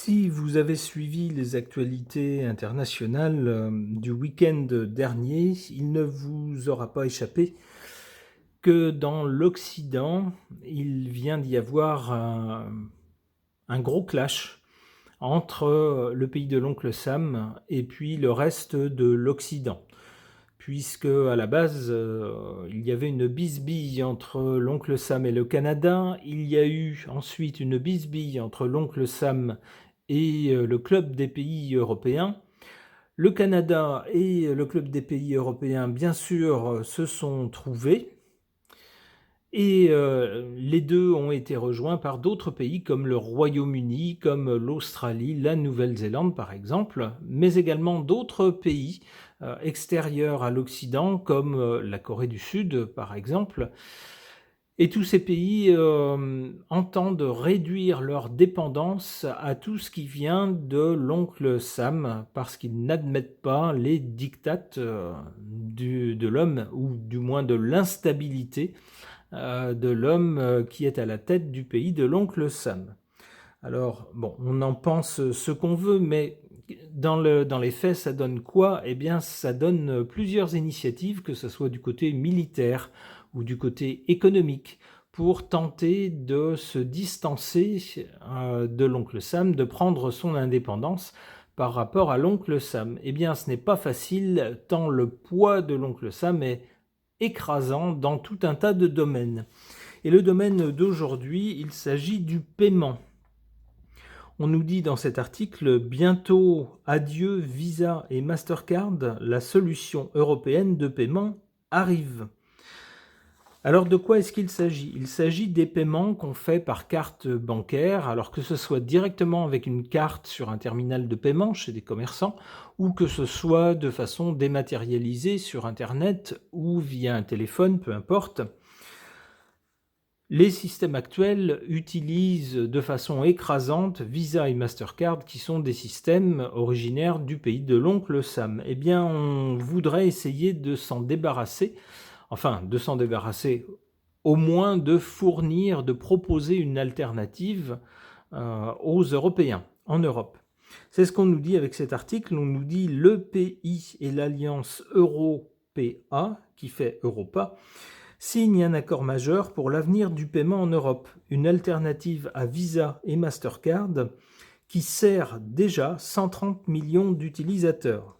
Si vous avez suivi les actualités internationales du week-end dernier, il ne vous aura pas échappé que dans l'Occident, il vient d'y avoir un gros clash entre le pays de l'oncle Sam et puis le reste de l'Occident. Puisque à la base, il y avait une bisbille entre l'oncle Sam et le Canada, il y a eu ensuite une bisbille entre l'oncle Sam et le club des pays européens. Le Canada et le club des pays européens, bien sûr, se sont trouvés et les deux ont été rejoints par d'autres pays comme le Royaume-Uni, comme l'Australie, la Nouvelle-Zélande par exemple, mais également d'autres pays extérieurs à l'Occident comme la Corée du Sud par exemple. Et tous ces pays entendent réduire leur dépendance à tout ce qui vient de l'oncle Sam parce qu'ils n'admettent pas les diktats de l'homme ou du moins de l'instabilité de l'homme qui est à la tête du pays de l'oncle Sam. Alors, bon, on en pense ce qu'on veut, mais dans les faits, ça donne quoi? Eh bien, ça donne plusieurs initiatives, que ce soit du côté militaire ou du côté économique, pour tenter de se distancer de l'oncle Sam, de prendre son indépendance par rapport à l'oncle Sam. Eh bien, ce n'est pas facile, tant le poids de l'oncle Sam est écrasant dans tout un tas de domaines. Et le domaine d'aujourd'hui, il s'agit du paiement. On nous dit dans cet article, bientôt adieu Visa et Mastercard, la solution européenne de paiement arrive. Alors de quoi est-ce qu'il s'agit? Il s'agit des paiements qu'on fait par carte bancaire, alors que ce soit directement avec une carte sur un terminal de paiement chez des commerçants, ou que ce soit de façon dématérialisée sur Internet ou via un téléphone, peu importe. Les systèmes actuels utilisent de façon écrasante Visa et Mastercard, qui sont des systèmes originaires du pays de l'oncle Sam. Eh bien, on voudrait essayer de s'en débarrasser, au moins de fournir, de proposer une alternative aux Européens, en Europe. C'est ce qu'on nous dit avec cet article. On nous dit l'EPI et l'Alliance Européa, qui fait Europa, signe un accord majeur pour l'avenir du paiement en Europe, une alternative à Visa et Mastercard qui sert déjà 130 millions d'utilisateurs.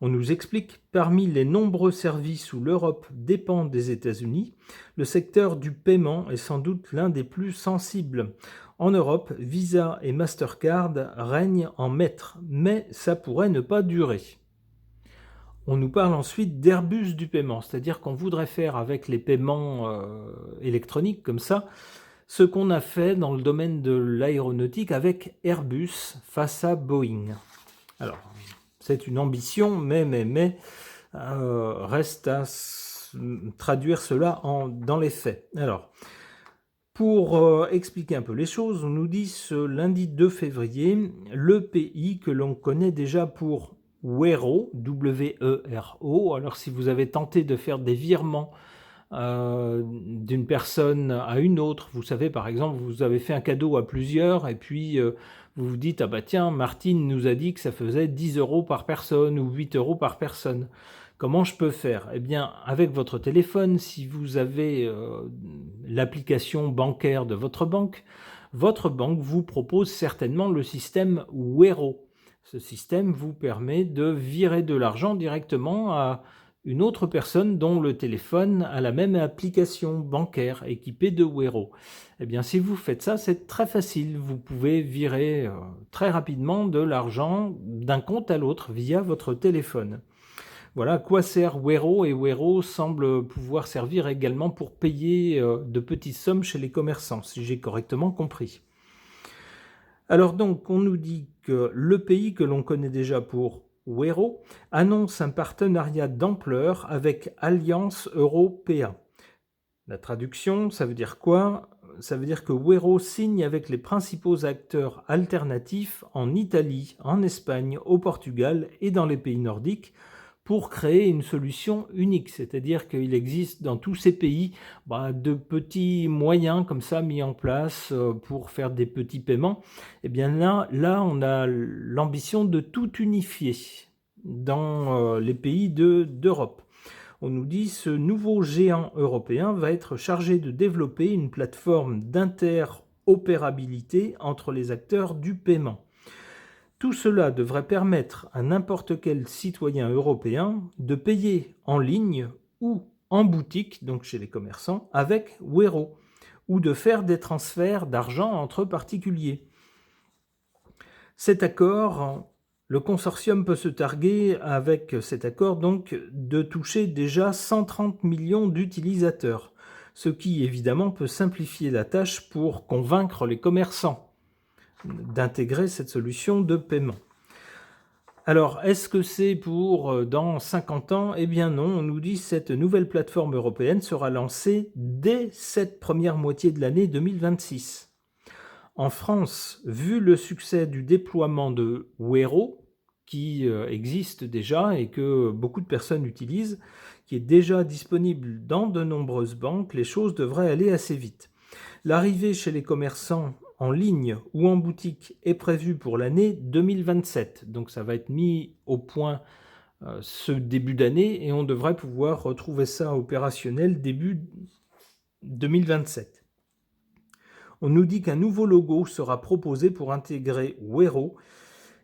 On nous explique, parmi les nombreux services où l'Europe dépend des États-Unis, le secteur du paiement est sans doute l'un des plus sensibles. En Europe, Visa et Mastercard règnent en maître, mais ça pourrait ne pas durer. On nous parle ensuite d'Airbus du paiement, c'est-à-dire qu'on voudrait faire avec les paiements électroniques comme ça, ce qu'on a fait dans le domaine de l'aéronautique avec Airbus face à Boeing. Alors, c'est une ambition, mais reste à traduire cela dans les faits. Alors, pour expliquer un peu les choses, on nous dit ce lundi 2 février, le pays que l'on connaît déjà pour Wero, W-E-R-O. Alors si vous avez tenté de faire des virements d'une personne à une autre, vous savez par exemple, vous avez fait un cadeau à plusieurs et puis vous vous dites, ah bah tiens, Martine nous a dit que ça faisait 10 € par personne ou 8 € par personne. Comment je peux faire? Eh bien, avec votre téléphone, si vous avez l'application bancaire de votre banque vous propose certainement le système Wero. Ce système vous permet de virer de l'argent directement à une autre personne dont le téléphone a la même application bancaire équipée de Wero. Eh bien, si vous faites ça, c'est très facile. Vous pouvez virer très rapidement de l'argent d'un compte à l'autre via votre téléphone. Voilà à quoi sert Wero, et Wero semble pouvoir servir également pour payer de petites sommes chez les commerçants, si j'ai correctement compris. Alors donc, on nous dit que le pays que l'on connaît déjà pour Wero annonce un partenariat d'ampleur avec Alliance Européa. La traduction, ça veut dire quoi? Ça veut dire que Wero signe avec les principaux acteurs alternatifs en Italie, en Espagne, au Portugal et dans les pays nordiques pour créer une solution unique. C'est-à-dire qu'il existe dans tous ces pays de petits moyens comme ça mis en place pour faire des petits paiements. Et bien là on a l'ambition de tout unifier dans les pays d'Europe. On nous dit ce nouveau géant européen va être chargé de développer une plateforme d'interopérabilité entre les acteurs du paiement. Tout cela devrait permettre à n'importe quel citoyen européen de payer en ligne ou en boutique, donc chez les commerçants, avec Wero, ou de faire des transferts d'argent entre particuliers. Cet accord, le consortium peut se targuer avec cet accord donc de toucher déjà 130 millions d'utilisateurs, ce qui évidemment peut simplifier la tâche pour convaincre les commerçants d'intégrer cette solution de paiement. Alors, est-ce que c'est pour dans 50 ans? Eh bien non, on nous dit que cette nouvelle plateforme européenne sera lancée dès cette première moitié de l'année 2026. En France, vu le succès du déploiement de Wero, qui existe déjà et que beaucoup de personnes utilisent, qui est déjà disponible dans de nombreuses banques, les choses devraient aller assez vite. L'arrivée chez les commerçants en ligne ou en boutique est prévue pour l'année 2027. Donc ça va être mis au point ce début d'année et on devrait pouvoir retrouver ça opérationnel début 2027. On nous dit qu'un nouveau logo sera proposé pour intégrer Wero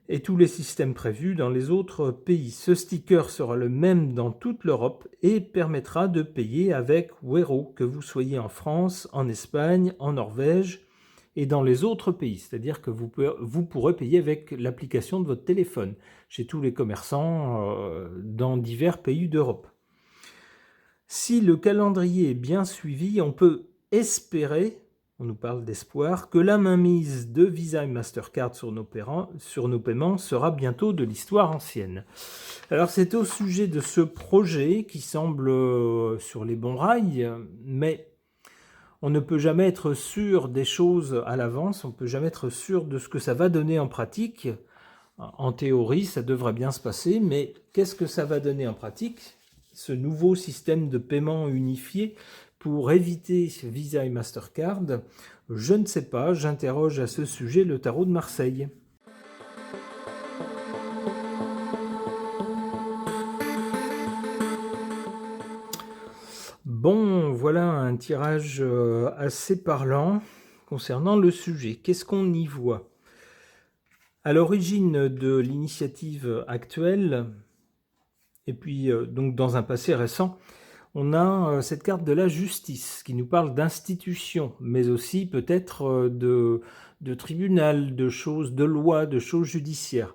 et tous les systèmes prévus dans les autres pays. Ce sticker sera le même dans toute l'Europe et permettra de payer avec Wero, que vous soyez en France, en Espagne, en Norvège et dans les autres pays. C'est-à-dire que vous pourrez payer avec l'application de votre téléphone chez tous les commerçants dans divers pays d'Europe. Si le calendrier est bien suivi, on peut espérer, on nous parle d'espoir, que la mainmise de Visa et Mastercard sur nos paiements sera bientôt de l'histoire ancienne. Alors c'est au sujet de ce projet qui semble sur les bons rails, mais on ne peut jamais être sûr des choses à l'avance, on ne peut jamais être sûr de ce que ça va donner en pratique. En théorie, ça devrait bien se passer, mais qu'est-ce que ça va donner en pratique, ce nouveau système de paiement unifié pour éviter Visa et Mastercard? Je ne sais pas, j'interroge à ce sujet le tarot de Marseille. Bon, voilà un tirage assez parlant concernant le sujet. Qu'est-ce qu'on y voit? À l'origine de l'initiative actuelle, et puis donc dans un passé récent, on a cette carte de la justice qui nous parle d'institutions, mais aussi peut-être de tribunal, de choses, de lois, de choses judiciaires.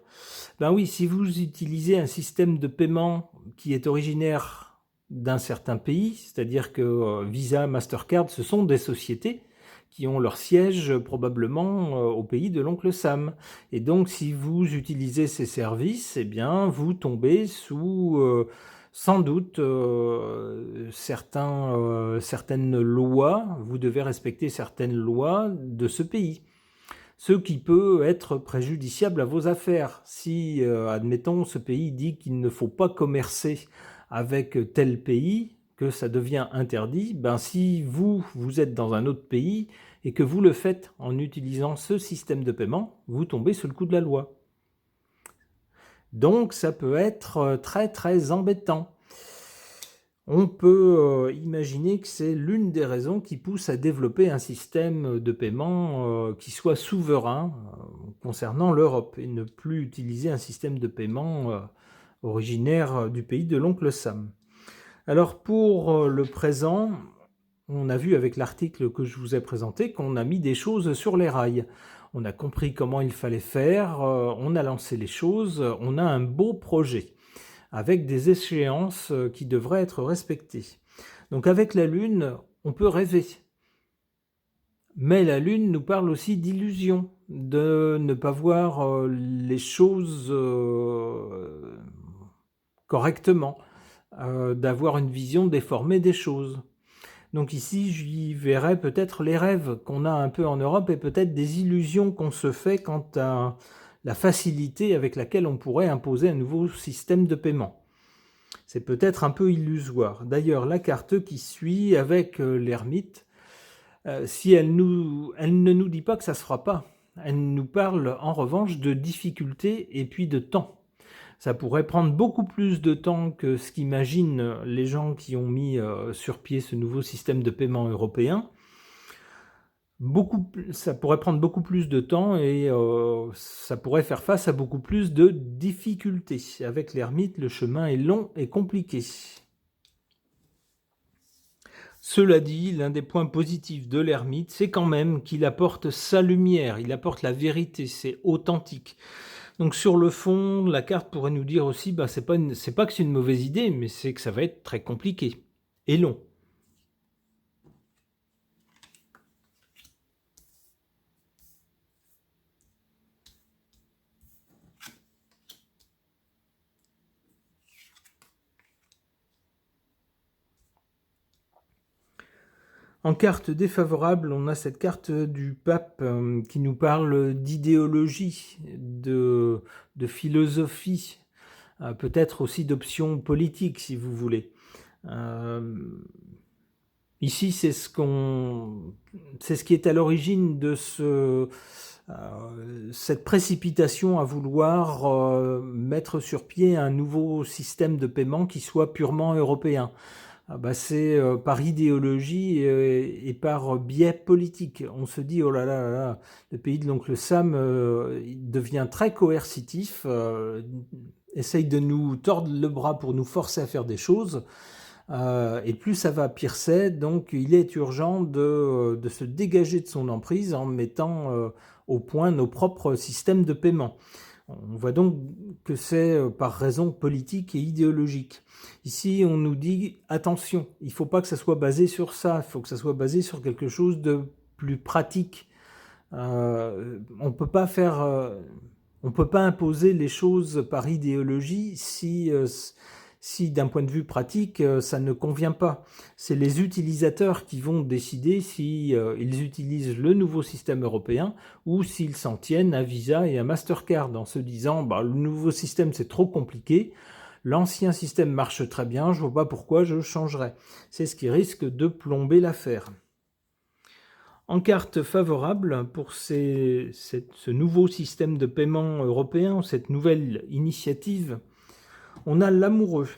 Ben oui, si vous utilisez un système de paiement qui est originaire d'un certain pays, c'est-à-dire que Visa, Mastercard, ce sont des sociétés qui ont leur siège probablement au pays de l'oncle Sam. Et donc, si vous utilisez ces services, eh bien, vous tombez sous sans doute certaines lois, vous devez respecter certaines lois de ce pays. Ce qui peut être préjudiciable à vos affaires. Si, admettons, ce pays dit qu'il ne faut pas commercer avec tel pays, que ça devient interdit, ben si vous êtes dans un autre pays et que vous le faites en utilisant ce système de paiement, vous tombez sous le coup de la loi. Donc ça peut être très très embêtant. On peut imaginer que c'est l'une des raisons qui pousse à développer un système de paiement qui soit souverain concernant l'Europe et ne plus utiliser un système de paiement originaire du pays de l'oncle Sam. Alors pour le présent, on a vu avec l'article que je vous ai présenté qu'on a mis des choses sur les rails. On a compris comment il fallait faire, on a lancé les choses, on a un beau projet avec des échéances qui devraient être respectées. Donc avec la Lune, on peut rêver. Mais la Lune nous parle aussi d'illusion, de ne pas voir les choses correctement, d'avoir une vision déformée des choses. Donc ici, j'y verrais peut-être les rêves qu'on a un peu en Europe et peut-être des illusions qu'on se fait quant à la facilité avec laquelle on pourrait imposer un nouveau système de paiement. C'est peut-être un peu illusoire. D'ailleurs, la carte qui suit avec l'ermite, si elle ne nous dit pas que ça ne se fera pas, elle nous parle en revanche de difficultés et puis de temps. Ça pourrait prendre beaucoup plus de temps que ce qu'imaginent les gens qui ont mis sur pied ce nouveau système de paiement européen. Ça pourrait prendre beaucoup plus de temps et ça pourrait faire face à beaucoup plus de difficultés. Avec l'ermite, le chemin est long et compliqué. Cela dit, l'un des points positifs de l'ermite, c'est quand même qu'il apporte sa lumière, il apporte la vérité, c'est authentique. Donc sur le fond, la carte pourrait nous dire aussi, c'est pas que c'est une mauvaise idée, mais c'est que ça va être très compliqué et long. En carte défavorable, on a cette carte du pape qui nous parle d'idéologie, de philosophie, peut-être aussi d'options politiques si vous voulez. Ici, c'est ce qui est à l'origine de cette précipitation à vouloir mettre sur pied un nouveau système de paiement qui soit purement européen. C'est par idéologie et par biais politique. On se dit, oh là là, là le pays de l'oncle Sam il devient très coercitif, essaye de nous tordre le bras pour nous forcer à faire des choses, et plus ça va, pire c'est. Donc il est urgent de se dégager de son emprise en mettant au point nos propres systèmes de paiement. On voit donc que c'est par raison politique et idéologique. Ici, on nous dit, attention, il ne faut pas que ça soit basé sur ça, il faut que ça soit basé sur quelque chose de plus pratique. On peut pas imposer les choses par idéologie si d'un point de vue pratique, ça ne convient pas. C'est les utilisateurs qui vont décider si ils utilisent le nouveau système européen ou s'ils s'en tiennent à Visa et à Mastercard en se disant le nouveau système c'est trop compliqué, l'ancien système marche très bien, je ne vois pas pourquoi je changerais. C'est ce qui risque de plomber l'affaire. En carte favorable pour ce nouveau système de paiement européen, cette nouvelle initiative, on a l'amoureux.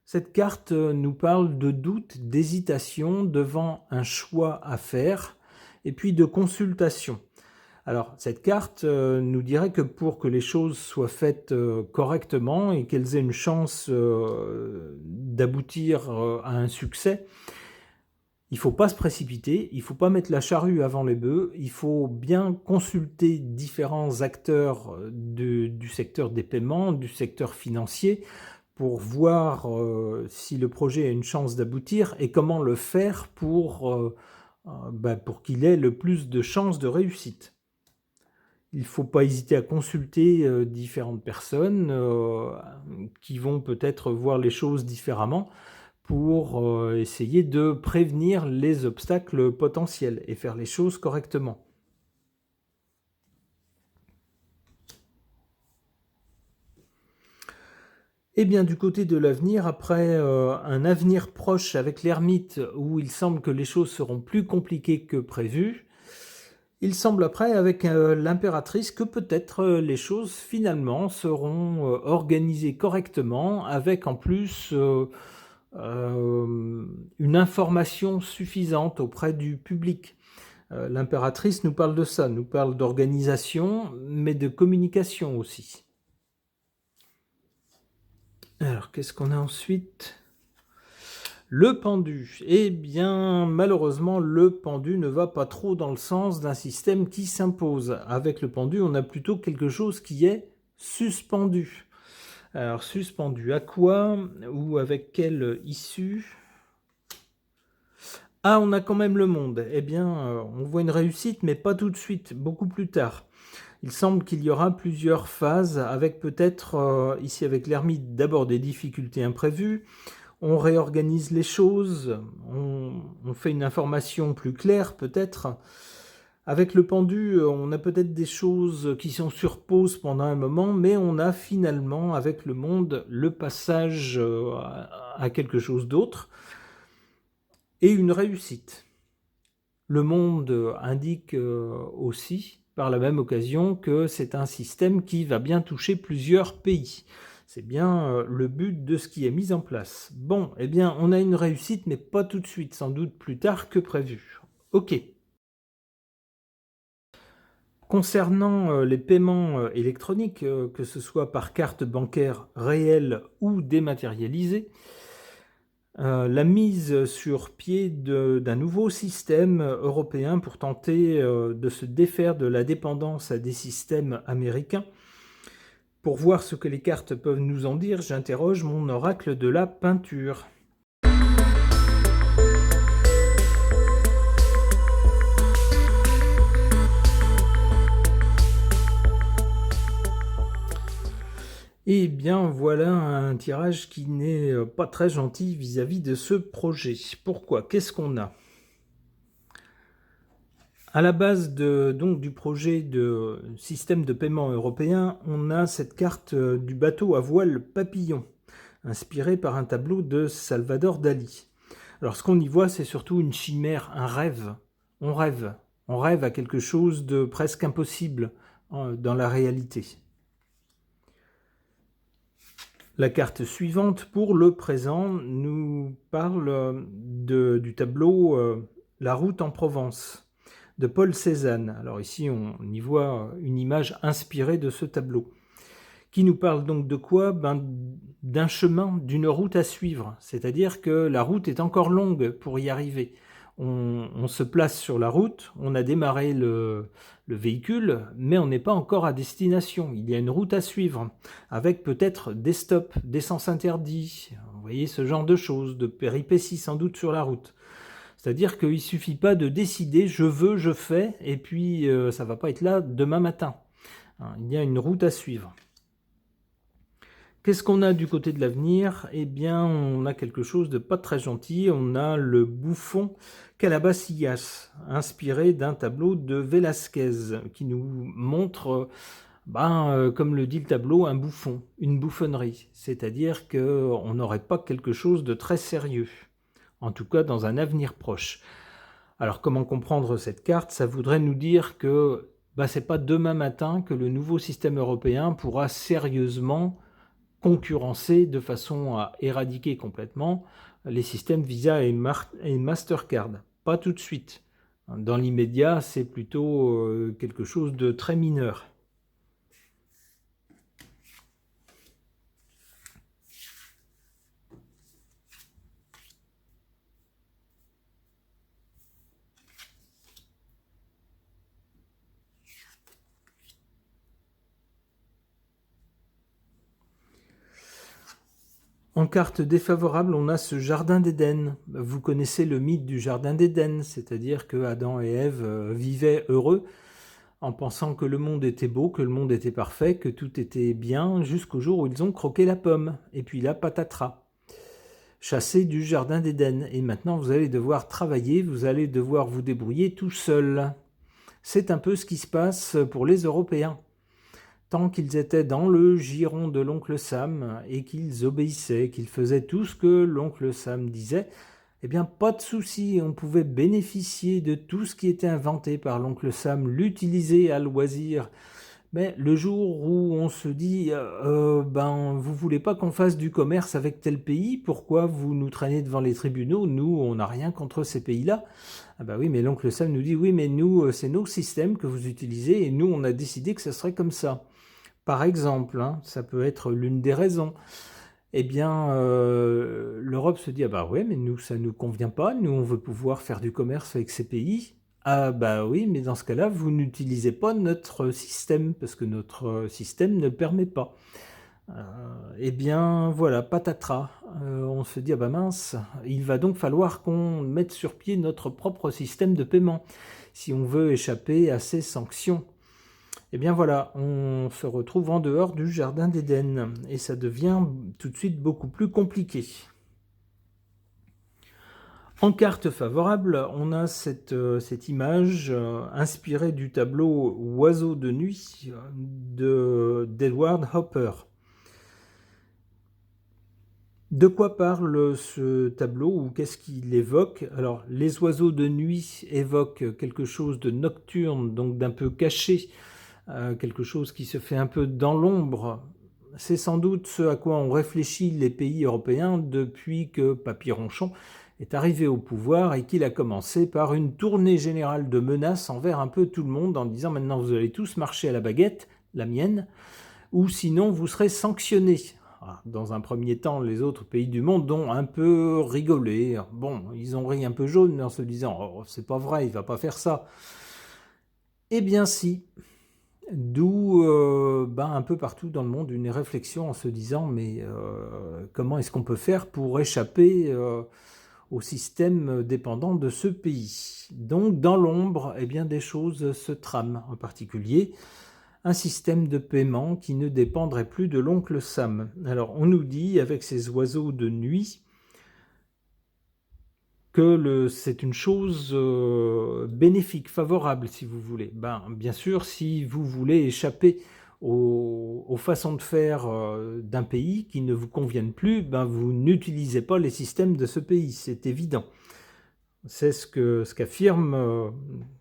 Cette carte nous parle de doute, d'hésitation devant un choix à faire et puis de consultation. Alors, cette carte nous dirait que pour que les choses soient faites correctement et qu'elles aient une chance d'aboutir à un succès, il ne faut pas se précipiter, il ne faut pas mettre la charrue avant les bœufs, il faut bien consulter différents acteurs du secteur des paiements, du secteur financier, pour voir si le projet a une chance d'aboutir et comment le faire pour qu'il ait le plus de chances de réussite. Il ne faut pas hésiter à consulter différentes personnes qui vont peut-être voir les choses différemment pour essayer de prévenir les obstacles potentiels et faire les choses correctement. Et bien du côté de l'avenir, après un avenir proche avec l'ermite où il semble que les choses seront plus compliquées que prévu, il semble après avec l'impératrice que peut-être les choses finalement seront organisées correctement avec en plus une information suffisante auprès du public. L'impératrice nous parle de ça, nous parle d'organisation, mais de communication aussi. Alors, qu'est-ce qu'on a ensuite ? Le pendu. Eh bien, malheureusement, le pendu ne va pas trop dans le sens d'un système qui s'impose. Avec le pendu, on a plutôt quelque chose qui est suspendu. Alors, suspendu à quoi ou avec quelle issue ? Ah, on a quand même le monde. Eh bien, on voit une réussite, mais pas tout de suite, beaucoup plus tard. Il semble qu'il y aura plusieurs phases, avec peut-être, ici avec l'ermite, d'abord des difficultés imprévues. On réorganise les choses, on fait une information plus claire peut-être. Avec le pendu, on a peut-être des choses qui sont sur pause pendant un moment, mais on a finalement, avec le monde, le passage à quelque chose d'autre et une réussite. Le monde indique aussi, par la même occasion, que c'est un système qui va bien toucher plusieurs pays. C'est bien le but de ce qui est mis en place. Bon, eh bien, on a une réussite, mais pas tout de suite, sans doute plus tard que prévu. Ok. Concernant les paiements électroniques, que ce soit par carte bancaire réelle ou dématérialisée, la mise sur pied d'un nouveau système européen pour tenter de se défaire de la dépendance à des systèmes américains. Pour voir ce que les cartes peuvent nous en dire, j'interroge mon oracle de la peinture. Eh bien voilà un tirage qui n'est pas très gentil vis-à-vis de ce projet. Pourquoi? Qu'est-ce qu'on a? À la base du projet de système de paiement européen, on a cette carte du bateau à voile papillon, inspirée par un tableau de Salvador Dali. Alors ce qu'on y voit, c'est surtout une chimère, un rêve. On rêve. On rêve à quelque chose de presque impossible dans la réalité. La carte suivante, pour le présent, nous parle du tableau La route en Provence de Paul Cézanne. Alors ici, on y voit une image inspirée de ce tableau, qui nous parle donc de quoi? D'un chemin, d'une route à suivre, c'est-à-dire que la route est encore longue pour y arriver. On se place sur la route, on a démarré le véhicule, mais on n'est pas encore à destination. Il y a une route à suivre, avec peut-être des stops, des sens interdits, vous voyez, ce genre de choses, de péripéties sans doute sur la route. C'est-à-dire qu'il ne suffit pas de décider « je veux, je fais » et puis ça ne va pas être là demain matin. Il y a une route à suivre. Qu'est-ce qu'on a du côté de l'avenir? Eh bien, on a quelque chose de pas très gentil. On a le bouffon Calabacillas, inspiré d'un tableau de Velázquez, qui nous montre, comme le dit le tableau, un bouffon, une bouffonnerie. C'est-à-dire qu'on n'aurait pas quelque chose de très sérieux, en tout cas dans un avenir proche. Alors, comment comprendre cette carte? Ça voudrait nous dire que c'est pas demain matin que le nouveau système européen pourra sérieusement concurrencer de façon à éradiquer complètement les systèmes Visa et Mastercard. Pas tout de suite. Dans l'immédiat, c'est plutôt quelque chose de très mineur. En carte défavorable, on a ce jardin d'Éden. Vous connaissez le mythe du jardin d'Éden, c'est-à-dire que Adam et Ève vivaient heureux en pensant que le monde était beau, que le monde était parfait, que tout était bien, jusqu'au jour où ils ont croqué la pomme. Et puis là, patatras. Chassés du jardin d'Éden. Et maintenant, vous allez devoir travailler, vous allez devoir vous débrouiller tout seul. C'est un peu ce qui se passe pour les Européens. Tant qu'ils étaient dans le giron de l'oncle Sam et qu'ils obéissaient, qu'ils faisaient tout ce que l'oncle Sam disait, eh bien pas de souci, on pouvait bénéficier de tout ce qui était inventé par l'oncle Sam, l'utiliser à loisir. Mais le jour où on se dit vous voulez pas qu'on fasse du commerce avec tel pays, pourquoi vous nous traînez devant les tribunaux? Nous, on n'a rien contre ces pays-là. Ah oui, mais l'oncle Sam nous dit oui, mais nous, c'est nos systèmes que vous utilisez et nous, on a décidé que ce serait comme ça. Par exemple, ça peut être l'une des raisons. Eh bien, l'Europe se dit, ouais, mais nous, ça ne nous convient pas, nous, on veut pouvoir faire du commerce avec ces pays. Ah oui, mais dans ce cas-là, vous n'utilisez pas notre système, parce que notre système ne le permet pas. Eh bien, voilà, patatras. On se dit, mince, il va donc falloir qu'on mette sur pied notre propre système de paiement, si on veut échapper à ces sanctions. Eh bien voilà, on se retrouve en dehors du jardin d'Éden et ça devient tout de suite beaucoup plus compliqué. En carte favorable, on a cette image inspirée du tableau Oiseaux de nuit d'Edward Hopper. De quoi parle ce tableau ou qu'est-ce qu'il évoque? Alors, les oiseaux de nuit évoquent quelque chose de nocturne, donc d'un peu caché, quelque chose qui se fait un peu dans l'ombre. C'est sans doute ce à quoi ont réfléchi les pays européens depuis que Papy Ronchon est arrivé au pouvoir et qu'il a commencé par une tournée générale de menaces envers un peu tout le monde en disant maintenant vous allez tous marcher à la baguette, la mienne, ou sinon vous serez sanctionnés. Dans un premier temps, les autres pays du monde ont un peu rigolé. Bon, ils ont ri un peu jaune en se disant « Oh, c'est pas vrai, il va pas faire ça ». Eh bien si, d'où un peu partout dans le monde une réflexion en se disant « Mais comment est-ce qu'on peut faire pour échapper au système dépendant de ce pays ?» Donc dans l'ombre, eh bien, des choses se trament, en particulier un système de paiement qui ne dépendrait plus de l'oncle Sam. Alors on nous dit avec ces oiseaux de nuit que c'est une chose bénéfique, favorable si vous voulez. Bien sûr, si vous voulez échapper aux façons de faire d'un pays qui ne vous conviennent plus, vous n'utilisez pas les systèmes de ce pays, c'est évident. C'est ce qu'affirme,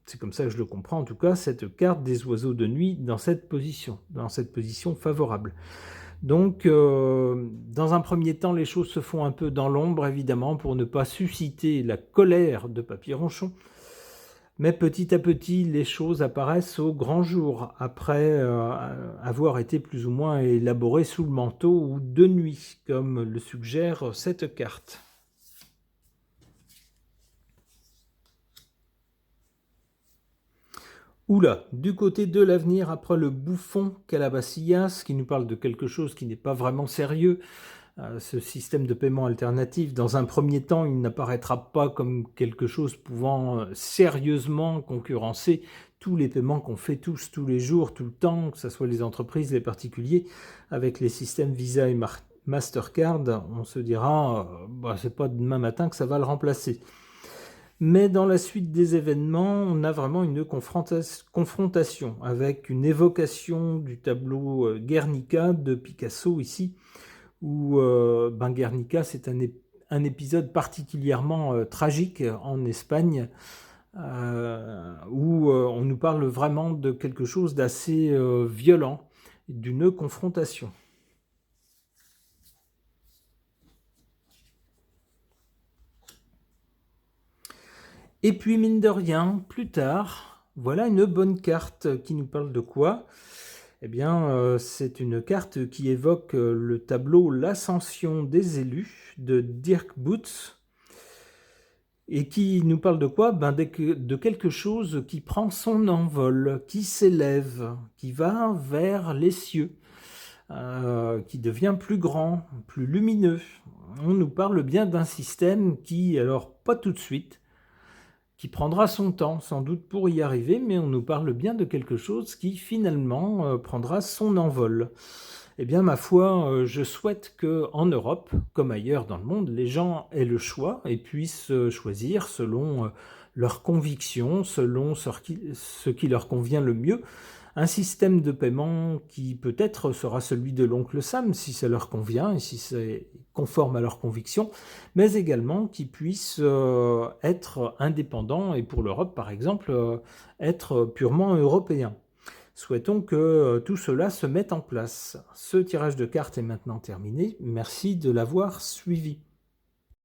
c'est comme ça que je le comprends en tout cas, cette carte des oiseaux de nuit dans cette position favorable. Donc, dans un premier temps, les choses se font un peu dans l'ombre, évidemment, pour ne pas susciter la colère de Papy Ronchon. Mais petit à petit, les choses apparaissent au grand jour, après avoir été plus ou moins élaborées sous le manteau ou de nuit, comme le suggère cette carte. Oula, du côté de l'avenir, après le bouffon Calabacillas, qui nous parle de quelque chose qui n'est pas vraiment sérieux, ce système de paiement alternatif, dans un premier temps, il n'apparaîtra pas comme quelque chose pouvant sérieusement concurrencer tous les paiements qu'on fait tous les jours, tout le temps, que ce soit les entreprises, les particuliers, avec les systèmes Visa et Mastercard, on se dira, c'est pas demain matin que ça va le remplacer. Mais dans la suite des événements, on a vraiment une confrontation avec une évocation du tableau Guernica de Picasso ici, où Guernica, c'est un épisode particulièrement tragique en Espagne, où on nous parle vraiment de quelque chose d'assez violent, d'une confrontation. Et puis, mine de rien, plus tard, voilà une bonne carte qui nous parle de quoi? Eh bien, c'est une carte qui évoque le tableau L'Ascension des élus de Dirk Boots et qui nous parle de quoi? De quelque chose qui prend son envol, qui s'élève, qui va vers les cieux, qui devient plus grand, plus lumineux. On nous parle bien d'un système qui, alors pas tout de suite, qui prendra son temps sans doute pour y arriver, mais on nous parle bien de quelque chose qui finalement prendra son envol. Eh bien, ma foi, je souhaite qu'en Europe, comme ailleurs dans le monde, les gens aient le choix et puissent choisir selon leurs convictions, selon ce qui leur convient le mieux, un système de paiement qui peut-être sera celui de l'oncle Sam, si ça leur convient et si c'est conforme à leurs convictions, mais également qui puisse être indépendant et pour l'Europe, par exemple, être purement européen. Souhaitons que tout cela se mette en place. Ce tirage de cartes est maintenant terminé. Merci de l'avoir suivi.